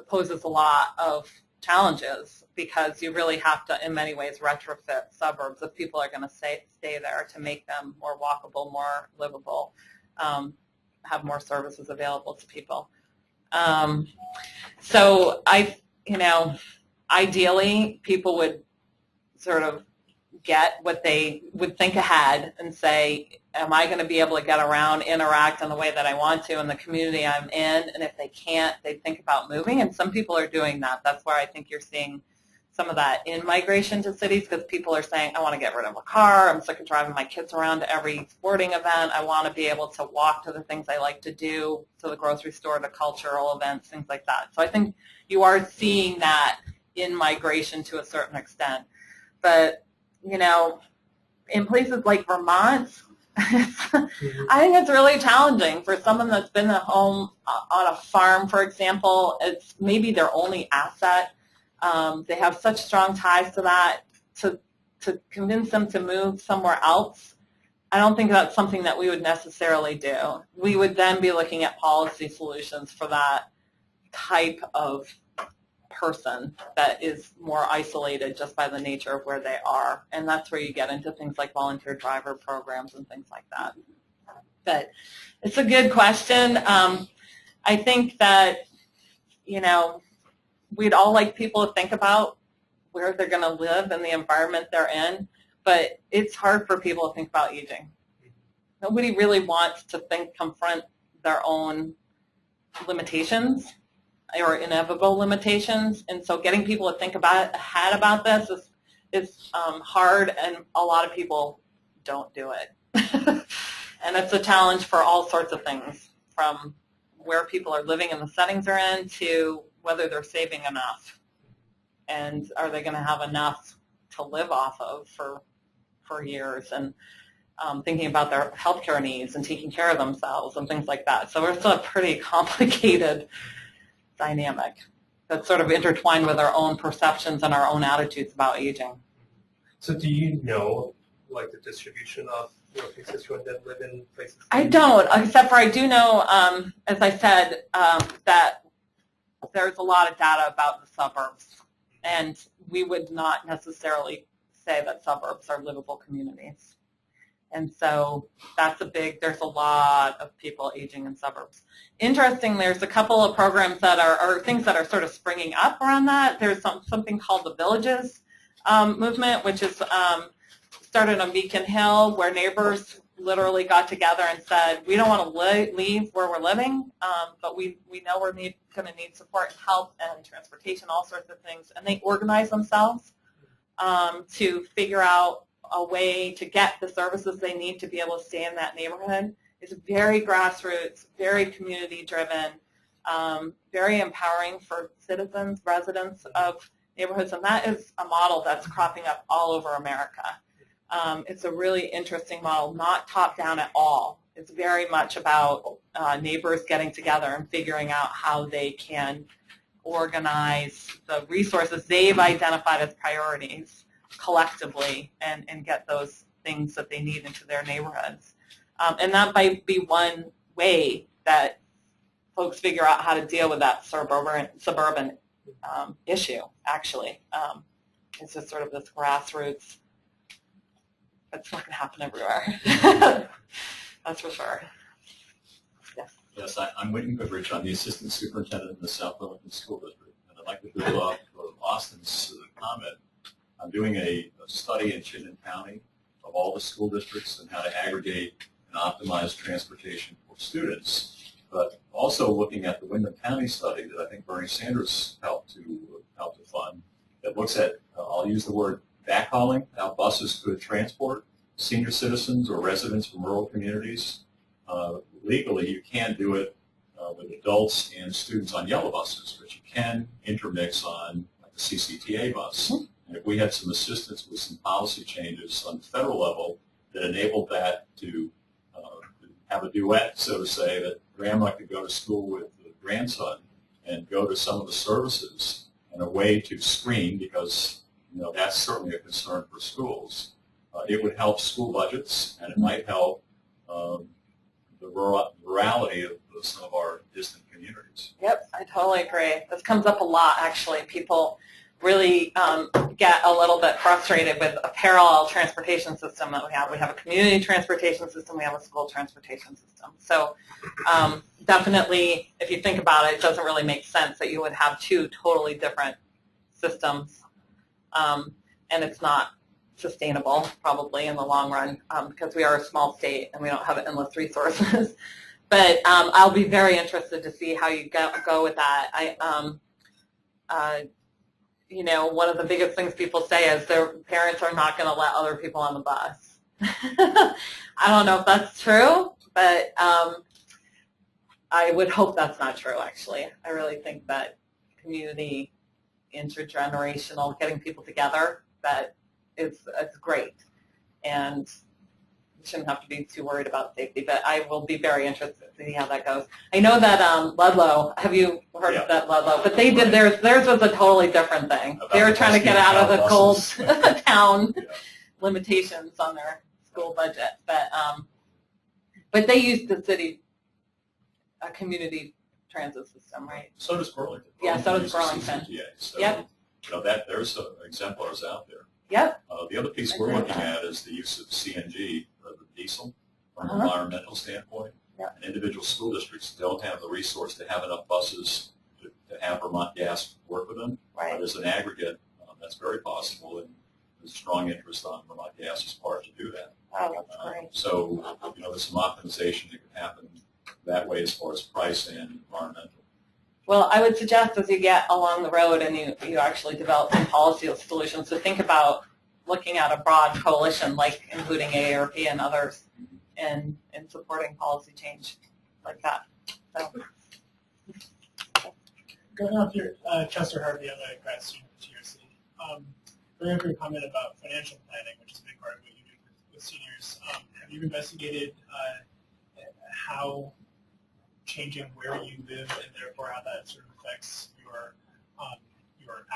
poses a lot of challenges, because you really have to, in many ways, retrofit suburbs if people are going to stay there to make them more walkable, more livable, have more services available to people. So ideally, people would sort of get what they would think ahead and say, am I going to be able to get around, interact in the way that I want to in the community I'm in? And if they can't, they think about moving. And some people are doing that. That's where I think you're seeing some of that in migration to cities, because people are saying, I want to get rid of a car. I'm sick of driving my kids around to every sporting event. I want to be able to walk to the things I like to do, to the grocery store, to cultural events, things like that. So I think you are seeing that in migration to a certain extent. But, you know, in places like Vermont, I think it's really challenging for someone that's been at home on a farm, for example. It's maybe their only asset. They have such strong ties to that. To convince them to move somewhere else, I don't think that's something that we would necessarily do. We would then be looking at policy solutions for that type of person that is more isolated just by the nature of where they are. And that's where you get into things like volunteer driver programs and things like that. But it's a good question. I think that, you know, we'd all like people to think about where they're going to live and the environment they're in, but it's hard for people to think about aging. Nobody really wants to confront their own limitations or inevitable limitations, and so getting people to think ahead about this is hard, and a lot of people don't do it. And it's a challenge for all sorts of things. from where people are living and the settings they're in to whether they're saving enough. And are they going to have enough to live off of for years, and thinking about their healthcare needs and taking care of themselves and things like that. So it's a pretty complicated dynamic that's sort of intertwined with our own perceptions and our own attitudes about aging. So do you know, like, the distribution of places who live in places? I don't, except for I do know, as I said, that there's a lot of data about the suburbs, and we would not necessarily say that suburbs are livable communities. And so that's there's a lot of people aging in suburbs. Interesting, there's a couple of programs that are things that are sort of springing up around that. There's something called the Villages movement, which is started on Beacon Hill, where neighbors literally got together and said, we don't want to leave where we're living, but we know we're going to need support and help and transportation, all sorts of things. And they organize themselves to figure out a way to get the services they need to be able to stay in that neighborhood. It's very grassroots, very community-driven, very empowering for citizens, residents of neighborhoods, and that is a model that's cropping up all over America. It's a really interesting model, not top-down at all. It's very much about neighbors getting together and figuring out how they can organize the resources they've identified as priorities collectively and get those things that they need into their neighborhoods. And that might be one way that folks figure out how to deal with that suburban issue, actually. It's just sort of this grassroots. It's not going to happen everywhere. That's for sure. Yes. Yes, I'm Whitney Goodrich. I'm the Assistant Superintendent in the South Burlington School District. And I'd like to build off of Austin's comment. I'm doing a study in Chittenden County of all the school districts and how to aggregate and optimize transportation for students, but also looking at the Windham County study that I think Bernie Sanders helped to fund, that looks at, I'll use the word backhauling, how buses could transport senior citizens or residents from rural communities. Legally, you can't do it with adults and students on yellow buses, but you can intermix on like the CCTA bus. And if we had some assistance with some policy changes on the federal level that enabled that to have a duet, so to say, that grandma could go to school with the grandson and go to some of the services and a way to screen, because that's certainly a concern for schools. It would help school budgets, and it might help the rurality of some of our distant communities. Yep, I totally agree. This comes up a lot, actually. People really get a little bit frustrated with a parallel transportation system that we have. We have a community transportation system, we have a school transportation system. So definitely, if you think about it, it doesn't really make sense that you would have two totally different systems, and it's not sustainable probably in the long run because we are a small state and we don't have endless resources. But I'll be very interested to see how you go with that. One of the biggest things people say is their parents are not going to let other people on the bus. I don't know if that's true, but I would hope that's not true, actually. I really think that community, intergenerational, getting people together, that it's great. And you shouldn't have to be too worried about safety, but I will be very interested to see how that goes. I know that Ludlow, have you heard of that Ludlow? But they did theirs was a totally different thing. They were trying to get out of the cold town limitations on their school budget, but they used the city community transit system, right? So does Burlington. Yeah, so does Burlington. So, yep. There's exemplars out there. Yep. The other piece we're looking at is the use of CNG, or the diesel, from an environmental standpoint. Yep. And individual school districts don't have the resource to have enough buses to have Vermont Gas work with them. Right. But as an aggregate, that's very possible, and there's strong interest on Vermont Gas's part to do that. Oh, that's great. So, there's some optimization that could happen that way as far as price and environmental. Well, I would suggest as you get along the road and you actually develop some policy solutions to think about looking at a broad coalition, like including AARP and others, in supporting policy change like that. Going off your Chester Harvey, I'm a grad student at TRC. Going off your comment about financial planning, which is a big part of what you do with seniors, have you investigated how changing where you live and therefore how that sort of affects your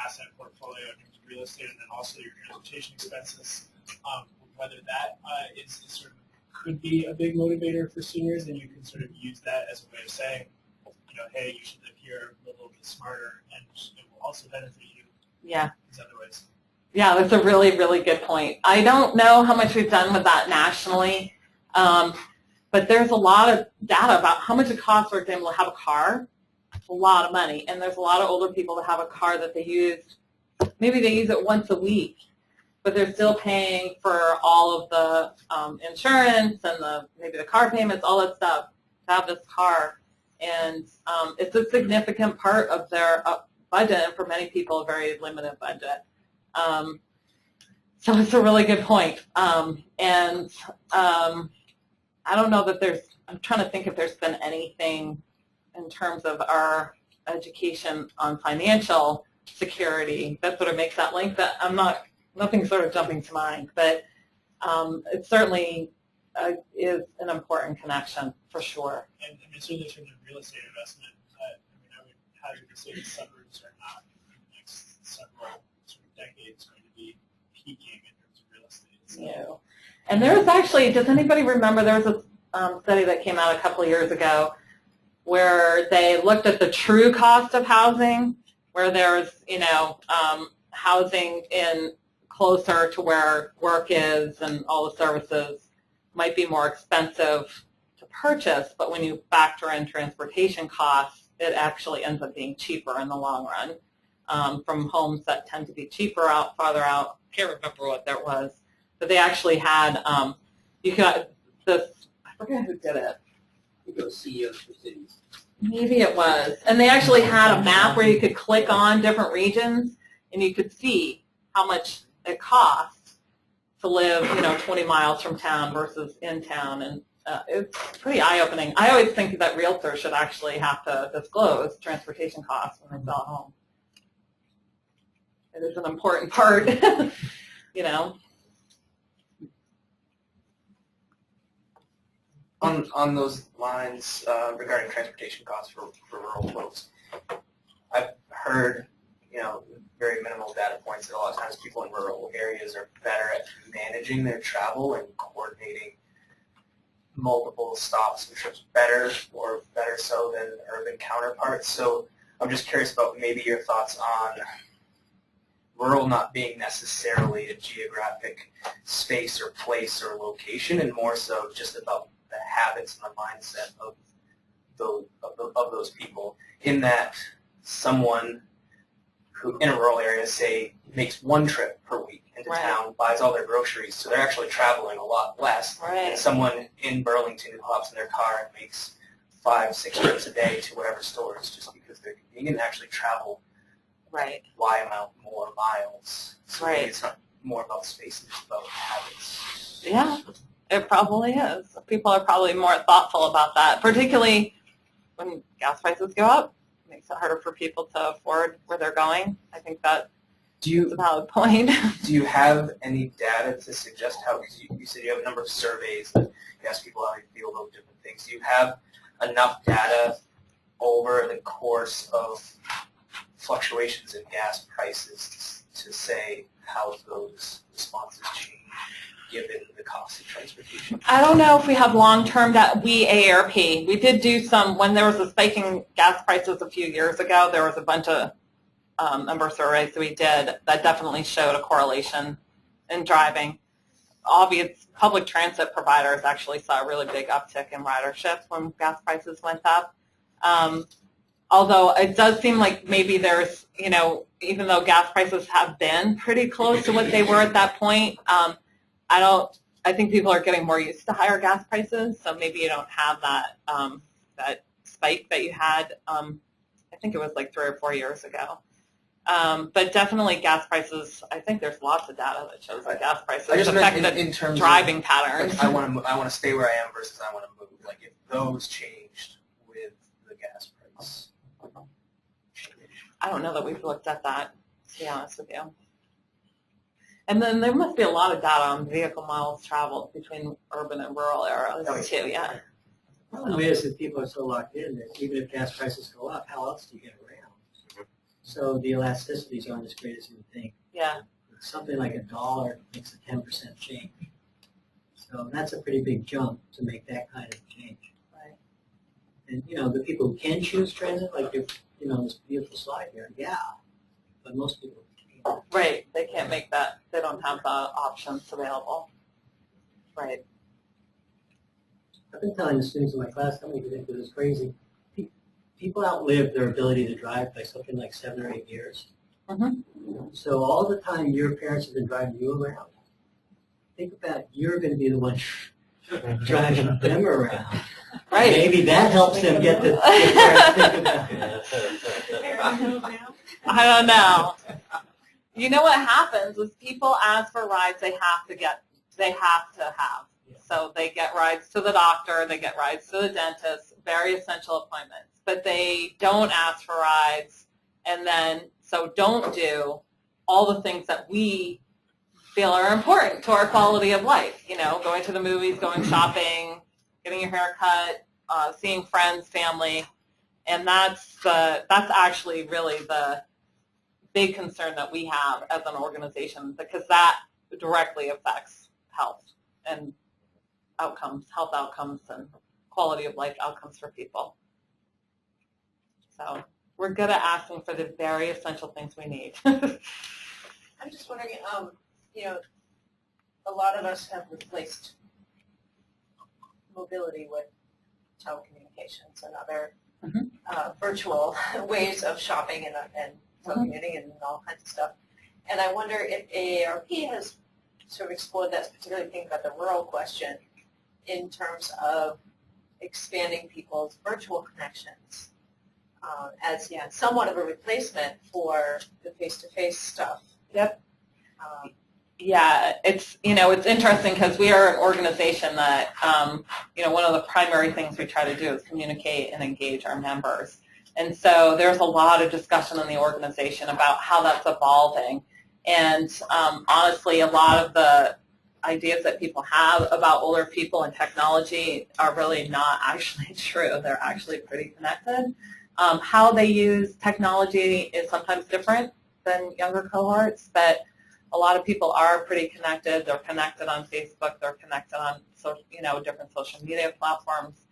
asset portfolio in terms of real estate and then also your transportation expenses, whether that is sort of could be a big motivator for seniors, and you can sort of use that as a way of saying, you know, hey, you should live here, live a little bit smarter, and it will also benefit you these other ways. Yeah, that's a really, really good point. I don't know how much we've done with that nationally, but there's a lot of data about how much it costs, for example, to have a car. It's a lot of money, and there's a lot of older people that have a car that they use, maybe they use it once a week, but they're still paying for all of the insurance and maybe the car payments, all that stuff, to have this car. And it's a significant part of their budget, and for many people, a very limited budget. So it's a really good point. And I don't know that I'm trying to think if there's been anything in terms of our education on financial security that sort of makes that link. That nothing sort of jumping to mind, but it certainly is an important connection for sure. And I mean, certainly in terms of real estate investment, I would hazard to say that suburbs are not in the next several sort of decades going to be peaking in terms of real estate. So. Yeah. And there's actually, does anybody remember, there was a study that came out a couple of years ago where they looked at the true cost of housing, where there's, housing in closer to where work is and all the services might be more expensive to purchase, but when you factor in transportation costs, it actually ends up being cheaper in the long run from homes that tend to be cheaper farther out. I can't remember what that was, but they actually had, you got this, I forget who did it. You go CEOs for cities. Maybe it was. And they actually had a map where you could click on different regions and you could see how much it costs to live, 20 miles from town versus in town. And it's pretty eye-opening. I always think that realtors should actually have to disclose transportation costs when they sell a home. It is an important part, On those lines regarding transportation costs for rural folks, I've heard, very minimal data points that a lot of times people in rural areas are better at managing their travel and coordinating multiple stops and trips better so than urban counterparts. So I'm just curious about maybe your thoughts on rural not being necessarily a geographic space or place or location, and more so just about the habits and the mindset of those people, in that someone who in a rural area, say, makes one trip per week into town, buys all their groceries, so they're actually traveling a lot less than someone in Burlington who hops in their car and makes 5-6 trips a day to whatever stores just because they're convenient and actually travel Y amount more miles. So maybe it's not more about space, it's about habits. Yeah. It probably is. People are probably more thoughtful about that, particularly when gas prices go up. It makes it harder for people to afford where they're going. I think that is a valid point. Do you have any data to suggest how, because you said you have a number of surveys that you ask people how they feel about different things. Do you have enough data over the course of fluctuations in gas prices to say how those responses change given the cost of transportation? I don't know if we have long-term data. AARP, we did do some, when there was a spike in gas prices a few years ago, there was a bunch of number of surveys that we did that definitely showed a correlation in driving. Obvious public transit providers actually saw a really big uptick in ridership when gas prices went up. Although it does seem like maybe there's, even though gas prices have been pretty close to what they were at that point, I think people are getting more used to higher gas prices, so maybe you don't have that that spike that you had, I think it was like 3 or 4 years ago. But definitely gas prices, I think there's lots of data that shows that gas prices affect in terms driving of, patterns. Like, I want to stay where I am versus I want to move. Like if those changed with the gas price change. I don't know that we've looked at that, to be honest with you. And then there must be a lot of data on vehicle miles traveled between urban and rural areas too, yeah. The problem is that people are so locked in that even if gas prices go up, how else do you get around? So the elasticities aren't as great as you would think. Yeah. Something like $1 makes a 10% change. So that's a pretty big jump to make that kind of change. Right. And, you know, the people who can choose transit, like, you know, this beautiful slide here, yeah. But most people can't. Right, they can't make that. They don't have the options available. Right. I've been telling the students in my class, how many of you think this is crazy? People outlive their ability to drive by something like 7 or 8 years. Mm-hmm. So all the time your parents have been driving you around, think about you're going to be the one driving them around. Right. Maybe that helps them get the think about it. I don't know. You know what happens is people ask for rides they have to have. So they get rides to the doctor, they get rides to the dentist, very essential appointments. But they don't ask for rides and then so don't do all the things that we feel are important to our quality of life. You know, going to the movies, going shopping, getting your hair cut, seeing friends, family. And that's actually really the big concern that we have as an organization because that directly affects health and outcomes, health outcomes and quality of life outcomes for people. So we're good at asking for the very essential things we need. I'm just wondering, you know, a lot of us have replaced mobility with telecommunications and other virtual ways of shopping and telecommuting and all kinds of stuff. And I wonder if AARP has sort of explored that, particularly thinking about the rural question in terms of expanding people's virtual connections as somewhat of a replacement for the face-to-face stuff. Yep. Yeah, it's interesting because we are an organization that one of the primary things we try to do is communicate and engage our members. And so there's a lot of discussion in the organization about how that's evolving. And honestly, a lot of the ideas that people have about older people and technology are really not actually true. They're actually pretty connected. How they use technology is sometimes different than younger cohorts, but a lot of people are pretty connected. They're connected on Facebook. They're connected on different social media platforms.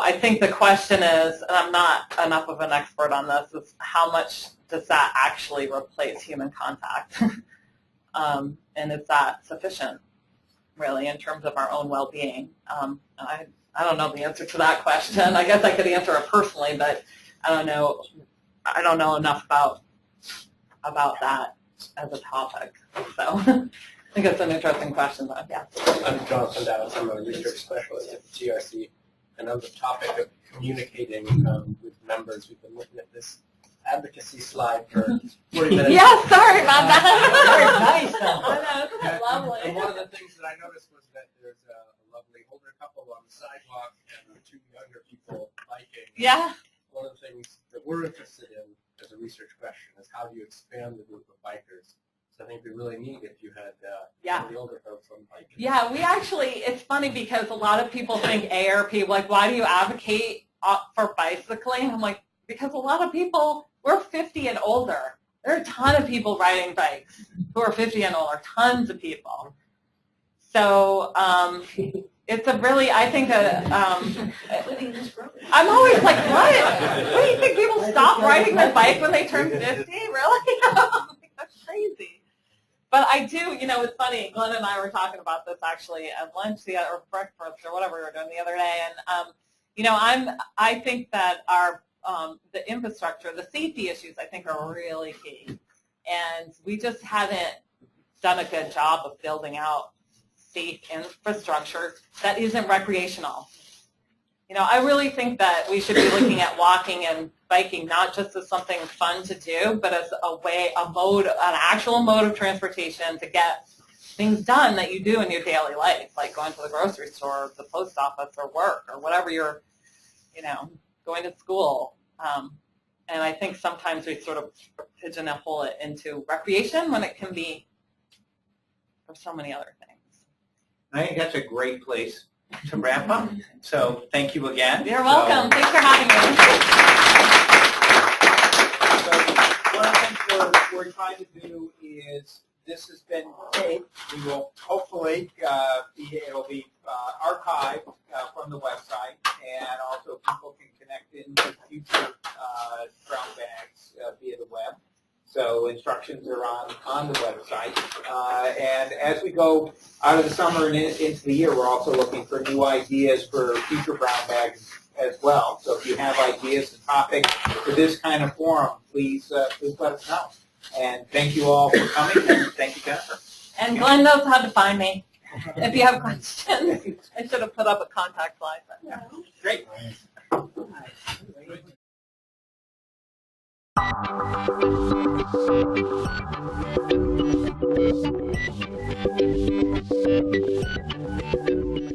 I think the question is, and I'm not enough of an expert on this, is how much does that actually replace human contact? And is that sufficient, really, in terms of our own well-being? I don't know the answer to that question. I guess I could answer it personally, but I don't know. I don't know enough about that as a topic. So I think it's an interesting question, though. Yeah. I'm Jonathan Dowds. I'm a research specialist at the TRC, and on the topic of communicating with members, we've been looking at this advocacy slide for 40 minutes. Yeah, sorry about that. Very nice, though. I know, isn't it lovely? And one of the things that I noticed was that there's a lovely older couple on the sidewalk and two younger people biking. Yeah. One of the things that we're interested in as a research question is how do you expand the group of bikers? So I think it'd be really neat if you had some of the older folks on bikes. Yeah, we actually, it's funny because a lot of people think AARP, like, why do you advocate for bicycling? I'm like, because a lot of people, we're 50 and older. There are a ton of people riding bikes who are 50 and older, tons of people. So it's a really, I think I'm always like, what? What do you think, people stop riding their bike when they turn 50? Really? That's crazy. But I do, it's funny, Glenn and I were talking about this actually at lunch or breakfast or whatever we were doing the other day, and I think that our the infrastructure, the safety issues, I think are really key, and we just haven't done a good job of building out safe infrastructure that isn't recreational. I really think that we should be looking at walking and biking not just as something fun to do, but as an actual mode of transportation to get things done that you do in your daily life, like going to the grocery store, or the post office, or work, or whatever you're, going to school. And I think sometimes we sort of pigeonhole it into recreation when it can be for so many other things. I think that's a great place to wrap up. So thank you again. You're welcome. Thanks for having me. So one of the things we're trying to do is, this has been taped. We will hopefully, it'll be archived from the website, and also people can connect into future brown bags via the web. So instructions are on the website. And as we go out of the summer and into the year, we're also looking for new ideas for future brown bags as well. So if you have ideas and topics for this kind of forum, please let us know. And thank you all for coming, and thank you, Jennifer. And Glenn knows how to find me if you have questions. I should have put up a contact slide. But yeah. Great. Thank you.